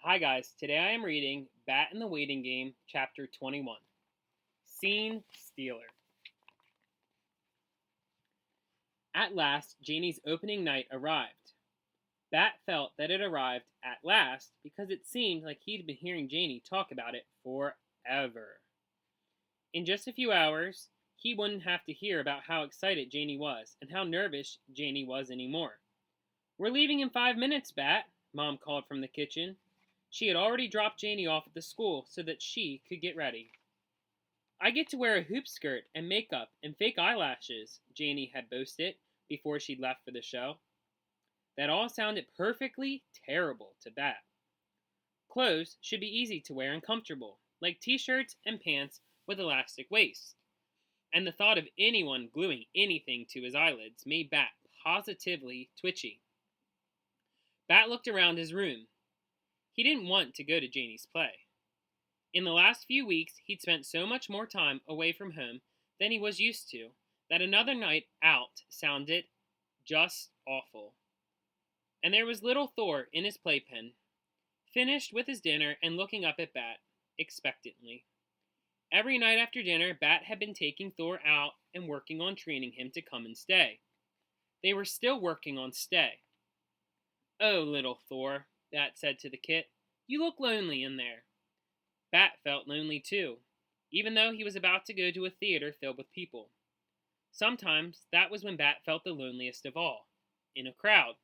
Hi guys, today I am reading Bat in the Waiting Game, Chapter 21. Scene Stealer. At last, Janie's opening night arrived. Bat felt that it arrived at last because it seemed like he'd been hearing Janie talk about it forever. In just a few hours, he wouldn't have to hear about how excited Janie was and how nervous Janie was anymore. "We're leaving in 5 minutes, Bat," Mom called from the kitchen. She had already dropped Janie off at the school so that she could get ready. "I get to wear a hoop skirt and makeup and fake eyelashes," Janie had boasted before she'd left for the show. That all sounded perfectly terrible to Bat. Clothes should be easy to wear and comfortable, like t-shirts and pants with elastic waists. And the thought of anyone gluing anything to his eyelids made Bat positively twitchy. Bat looked around his room. He didn't want to go to Janie's play. In the last few weeks, he'd spent so much more time away from home than he was used to that another night out sounded just awful. And there was little Thor in his playpen, finished with his dinner and looking up at Bat expectantly. Every night after dinner, Bat had been taking Thor out and working on training him to come and stay. They were still working on stay. "Oh, little Thor," Bat said to the kit, "you look lonely in there." Bat felt lonely too, even though he was about to go to a theater filled with people. Sometimes that was when Bat felt the loneliest of all, in a crowd.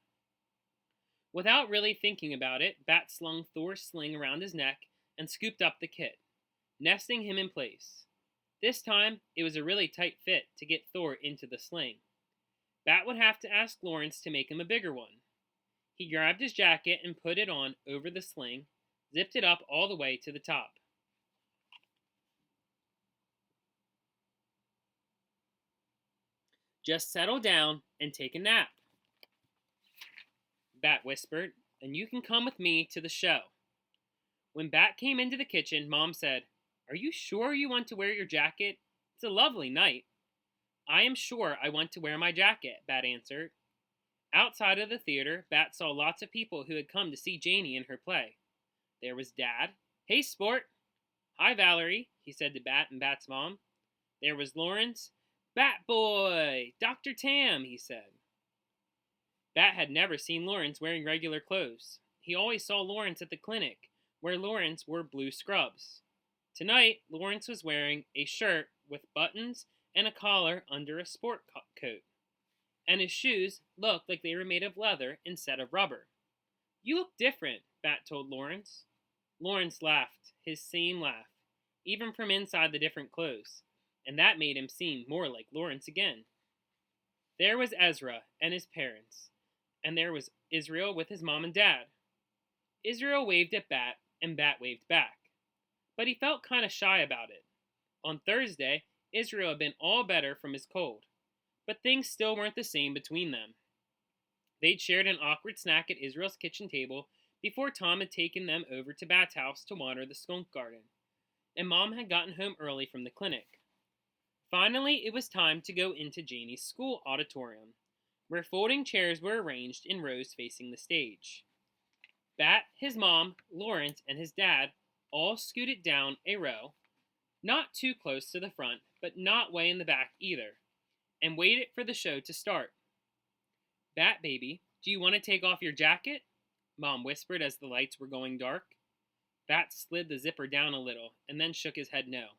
Without really thinking about it, Bat slung Thor's sling around his neck and scooped up the kit, nesting him in place. This time, it was a really tight fit to get Thor into the sling. Bat would have to ask Lawrence to make him a bigger one. He grabbed his jacket and put it on over the sling, zipped it up all the way to the top. "Just settle down and take a nap," Bat whispered, "and you can come with me to the show." When Bat came into the kitchen, Mom said, "Are you sure you want to wear your jacket? It's a lovely night." "I am sure I want to wear my jacket," Bat answered. Outside of the theater, Bat saw lots of people who had come to see Janie in her play. There was Dad. "Hey, sport." "Hi, Valerie," he said to Bat and Bat's mom. There was Lawrence. "Bat boy! Dr. Tam," he said. Bat had never seen Lawrence wearing regular clothes. He always saw Lawrence at the clinic, where Lawrence wore blue scrubs. Tonight, Lawrence was wearing a shirt with buttons and a collar under a sport coat. And his shoes looked like they were made of leather instead of rubber. "You look different," Bat told Lawrence. Lawrence laughed, his same laugh, even from inside the different clothes, and that made him seem more like Lawrence again. There was Ezra and his parents, and there was Israel with his mom and dad. Israel waved at Bat, and Bat waved back. But he felt kind of shy about it. On Thursday, Israel had been all better from his cold, but things still weren't the same between them. They'd shared an awkward snack at Israel's kitchen table before Tom had taken them over to Bat's house to water the skunk garden, and Mom had gotten home early from the clinic. Finally, it was time to go into Janie's school auditorium, where folding chairs were arranged in rows facing the stage. Bat, his mom, Lawrence, and his dad all scooted down a row, not too close to the front, but not way in the back either, and waited for the show to start. "Bat baby, do you want to take off your jacket?" Mom whispered as the lights were going dark. Bat slid the zipper down a little and then shook his head no.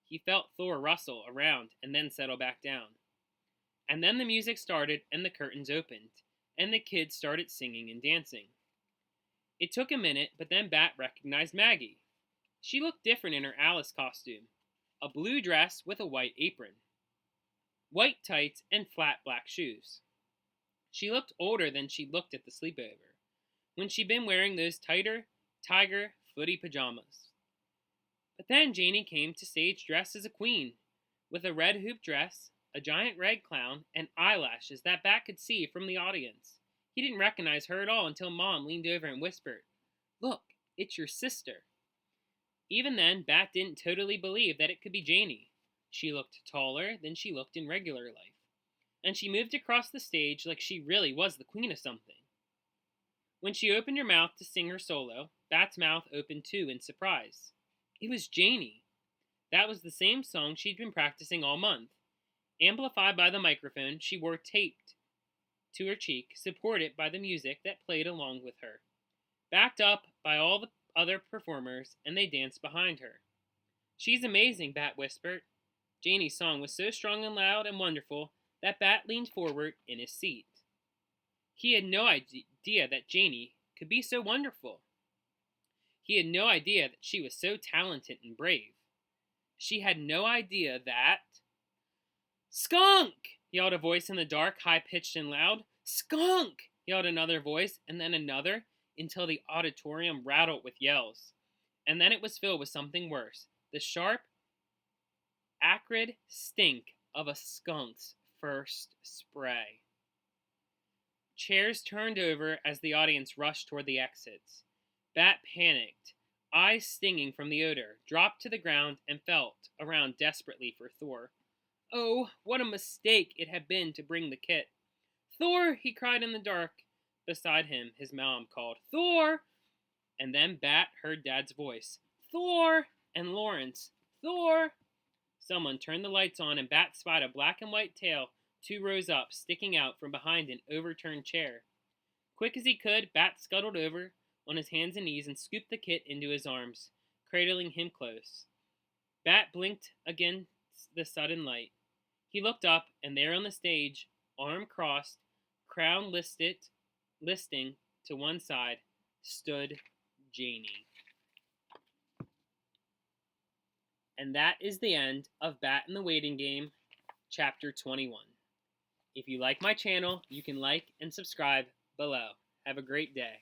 He felt Thor rustle around and then settle back down. And then the music started and the curtains opened, and the kids started singing and dancing. It took a minute, but then Bat recognized Maggie. She looked different in her Alice costume, a blue dress with a white apron, white tights, and flat black shoes. She looked older than she'd looked at the sleepover, when she'd been wearing those tighter, tiger, footy pajamas. But then Janie came to stage dressed as a queen, with a red hoop dress, a giant red clown, and eyelashes that Bat could see from the audience. He didn't recognize her at all until Mom leaned over and whispered, "Look, it's your sister." Even then, Bat didn't totally believe that it could be Janie. She looked taller than she looked in regular life, and she moved across the stage like she really was the queen of something. When she opened her mouth to sing her solo, Bat's mouth opened too in surprise. It was Janie. That was the same song she'd been practicing all month. Amplified by the microphone she wore taped to her cheek, supported by the music that played along with her. Backed up by all the other performers, and they danced behind her. She's amazing, Bat whispered. Janie's song was so strong and loud and wonderful that Bat leaned forward in his seat. He had no idea that Janie could be so wonderful. He had no idea that she was so talented and brave. She had no idea that... "Skunk!" yelled a voice in the dark, high-pitched and loud. "Skunk!" yelled another voice, and then another, until the auditorium rattled with yells. And then it was filled with something worse, the sharp, acrid stink of a skunk's first spray. Chairs turned over as the audience rushed toward the exits. Bat panicked, eyes stinging from the odor, dropped to the ground and felt around desperately for Thor. Oh, what a mistake it had been to bring the kit. "Thor!" he cried in the dark. Beside him, his mom called, "Thor!" And then Bat heard Dad's voice. "Thor!" And Lawrence, "Thor!" Someone turned the lights on, and Bat spied a black and white tail 2 rows up, sticking out from behind an overturned chair. Quick as he could, Bat scuttled over on his hands and knees and scooped the kit into his arms, cradling him close. Bat blinked against the sudden light. He looked up, and there on the stage, arm crossed, crown listing to one side, stood Janie. And that is the end of Bat in the Waiting Game, Chapter 21. If you like my channel, you can like and subscribe below. Have a great day.